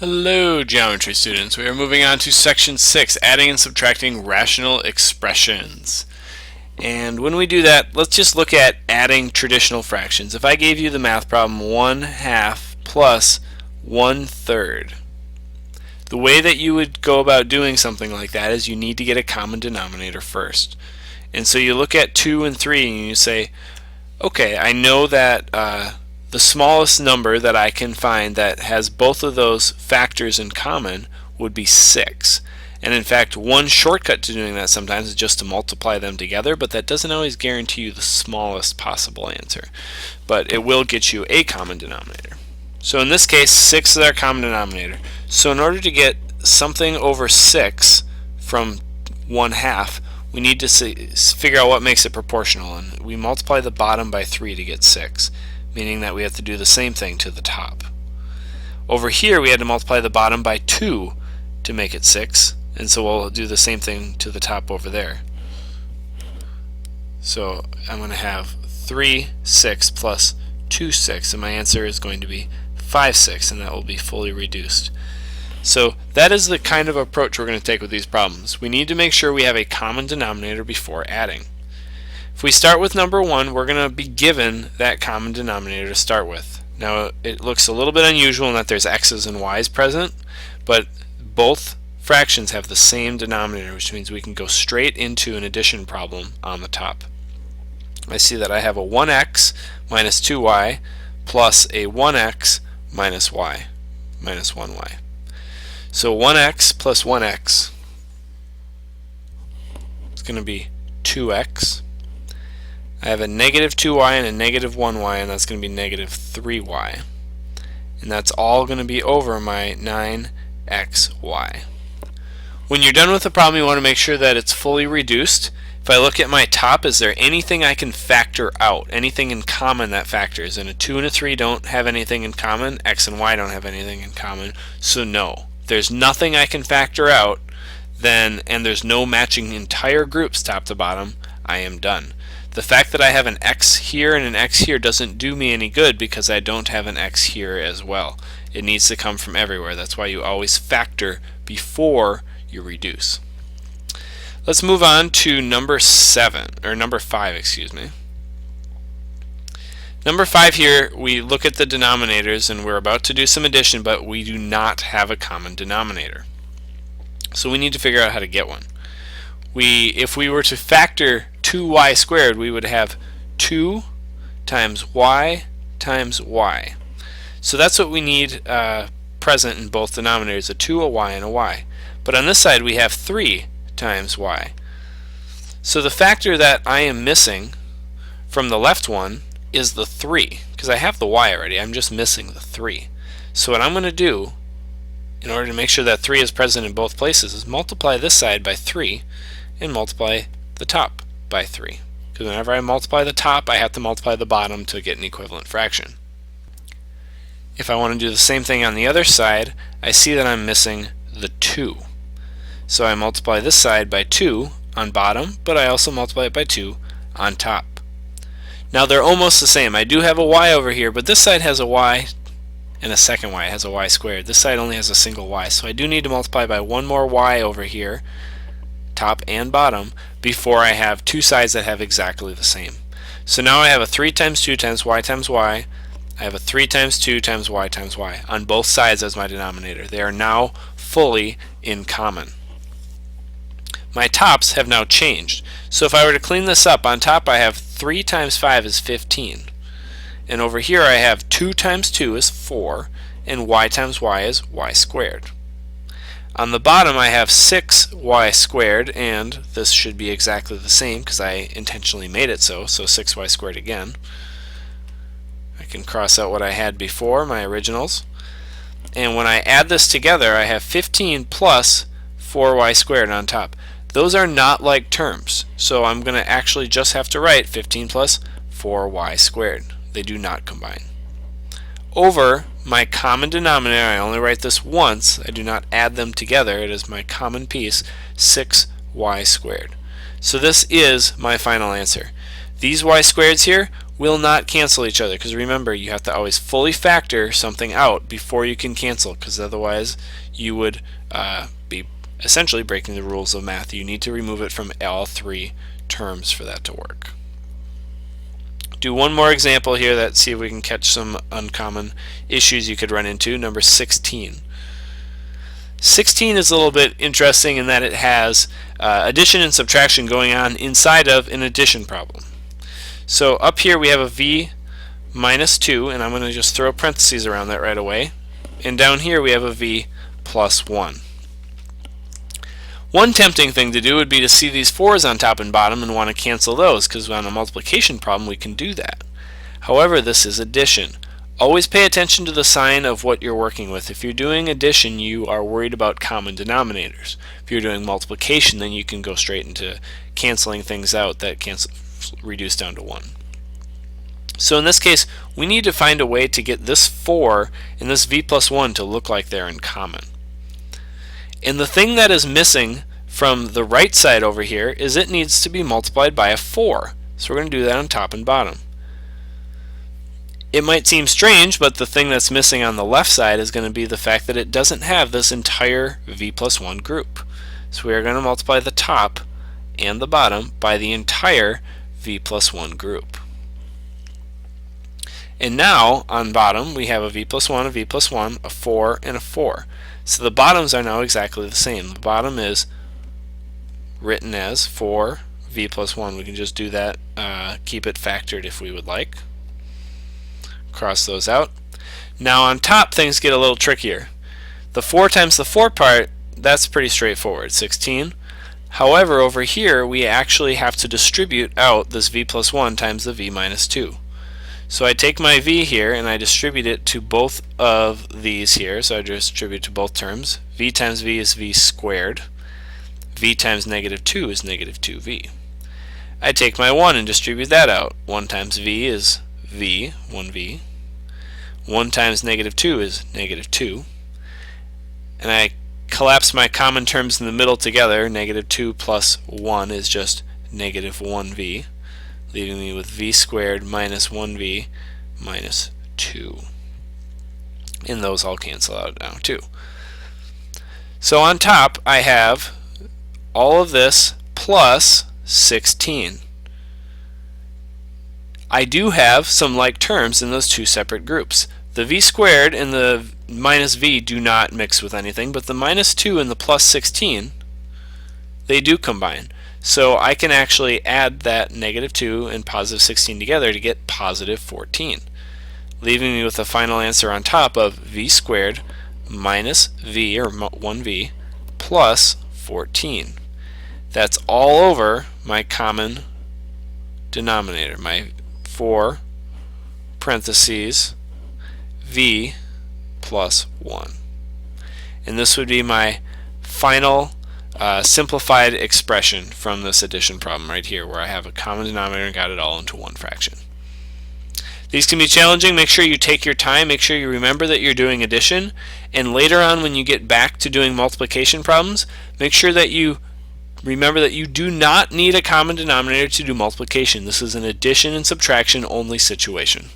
Hello, geometry students. We are moving on to section 6, adding and subtracting rational expressions. And when we do that, let's just look at adding traditional fractions. If I gave you the math problem 1/2 plus 1/3, the way that you would go about doing something like that is you need to get a common denominator first. And so you look at 2 and 3 and you say, okay, I know that the smallest number that I can find that has both of those factors in common would be 6. And in fact, one shortcut to doing that sometimes is just to multiply them together, but that doesn't always guarantee you the smallest possible answer. But it will get you a common denominator. So in this case, 6 is our common denominator. So in order to get something over 6 from 1/2, we need to figure out what makes it proportional. And we multiply the bottom by 3 to get 6. Meaning that we have to do the same thing to the top. Over here we had to multiply the bottom by 2 to make it 6, and so we'll do the same thing to the top over there. So I'm going to have 3, 6 plus 2, 6, and my answer is going to be 5, 6, and that will be fully reduced. So that is the kind of approach we're going to take with these problems. We need to make sure we have a common denominator before adding. If we start with number 1, we're going to be given that common denominator to start with. Now it looks a little bit unusual in that there's x's and y's present, but both fractions have the same denominator, which means we can go straight into an addition problem on the top. I see that I have a 1x minus 2y plus a 1x minus y minus 1y. So 1x plus 1x is going to be 2x. I have a negative 2y and a negative 1y, and that's going to be negative 3y. And that's all going to be over my 9xy. When you're done with the problem, you want to make sure that it's fully reduced. If I look at my top, is there anything I can factor out? Anything in common that factors? And a 2 and a 3 don't have anything in common. X and y don't have anything in common. So no. If there's nothing I can factor out, then, and there's no matching entire groups top to bottom, I am done. The fact that I have an x here and an x here doesn't do me any good because I don't have an x here as well. It needs to come from everywhere. That's why you always factor before you reduce. Let's move on to number 5, excuse me. Number 5 here, we look at the denominators and we're about to do some addition, but we do not have a common denominator. So we need to figure out how to get one. If we were to factor 2y squared, we would have 2 times y times y. So that's what we need present in both denominators, a 2, a y, and a y. But on this side we have 3 times y. So the factor that I am missing from the left one is the 3, because I have the y already. I'm just missing the 3. So what I'm going to do in order to make sure that 3 is present in both places is multiply this side by 3 and multiply the top by 3. Because whenever I multiply the top, I have to multiply the bottom to get an equivalent fraction. If I want to do the same thing on the other side, I see that I'm missing the 2. So I multiply this side by 2 on bottom, but I also multiply it by 2 on top. Now they're almost the same. I do have a y over here, but this side has a y and a second y. It has a y squared. This side only has a single y. So I do need to multiply by one more y over here, top and bottom, before I have two sides that have exactly the same. So now I have a 3 times 2 times y times y. I have a 3 times 2 times y on both sides as my denominator. They are now fully in common. My tops have now changed. So if I were to clean this up, on top I have 3 times 5 is 15. And over here I have 2 times 2 is 4, and y times y is y squared. On the bottom I have 6y squared, and this should be exactly the same because I intentionally made it so 6y squared again. I can cross out what I had before, my originals. And when I add this together, I have 15 plus 4y squared on top. Those are not like terms, so I'm going to actually just have to write 15 plus 4y squared. They do not combine. Over my common denominator, I only write this once. I do not add them together. It is my common piece, 6y squared. So this is my final answer. These y squareds here will not cancel each other, because remember, you have to always fully factor something out before you can cancel, because otherwise you would be essentially breaking the rules of math. You need to remove it from all three terms for that to work. Do one more example here, that see if we can catch some uncommon issues you could run into. Number 16. 16 is a little bit interesting in that it has addition and subtraction going on inside of an addition problem. So up here we have a v minus 2, and I'm going to just throw parentheses around that right away. And down here we have a v plus 1. One tempting thing to do would be to see these 4's on top and bottom and want to cancel those, because on a multiplication problem we can do that. However, this is addition. Always pay attention to the sign of what you're working with. If you're doing addition, you are worried about common denominators. If you're doing multiplication, then you can go straight into canceling things out that reduce down to 1. So in this case, we need to find a way to get this 4 and this v plus 1 to look like they're in common. And the thing that is missing from the right side over here is it needs to be multiplied by a 4. So we're going to do that on top and bottom. It might seem strange, but the thing that's missing on the left side is going to be the fact that it doesn't have this entire v plus 1 group. So we are going to multiply the top and the bottom by the entire v plus 1 group. And now on bottom we have a v plus 1, a v plus 1, a 4, and a 4. So the bottoms are now exactly the same. The bottom is written as 4v plus 1. We can just do that, keep it factored if we would like. Cross those out. Now on top things get a little trickier. The 4 times the 4 part, that's pretty straightforward, 16. However, over here we actually have to distribute out this v plus 1 times the v minus 2. So I take my v here and I distribute it to both of these here. So I distribute to both terms. V times v is v squared. V times negative 2 is negative 2v. I take my 1 and distribute that out. 1 times v is v, 1v. 1 times negative 2 is negative 2. And I collapse my common terms in the middle together. Negative 2 plus 1 is just negative 1v, leaving me with v squared minus 1v minus 2. And those all cancel out now too. So on top I have all of this plus 16. I do have some like terms in those two separate groups. The v squared and the minus v do not mix with anything, but the minus 2 and the plus 16, they do combine. So I can actually add that negative 2 and positive 16 together to get positive 14, leaving me with the final answer on top of v squared minus v, or 1v, plus 14. That's all over my common denominator, my 4 parentheses v plus 1. And this would be my final simplified expression from this addition problem right here, where I have a common denominator and got it all into one fraction. These can be challenging. Make sure you take your time. Make sure you remember that you're doing addition. And later on, when you get back to doing multiplication problems, make sure that you remember that you do not need a common denominator to do multiplication. This is an addition and subtraction only situation.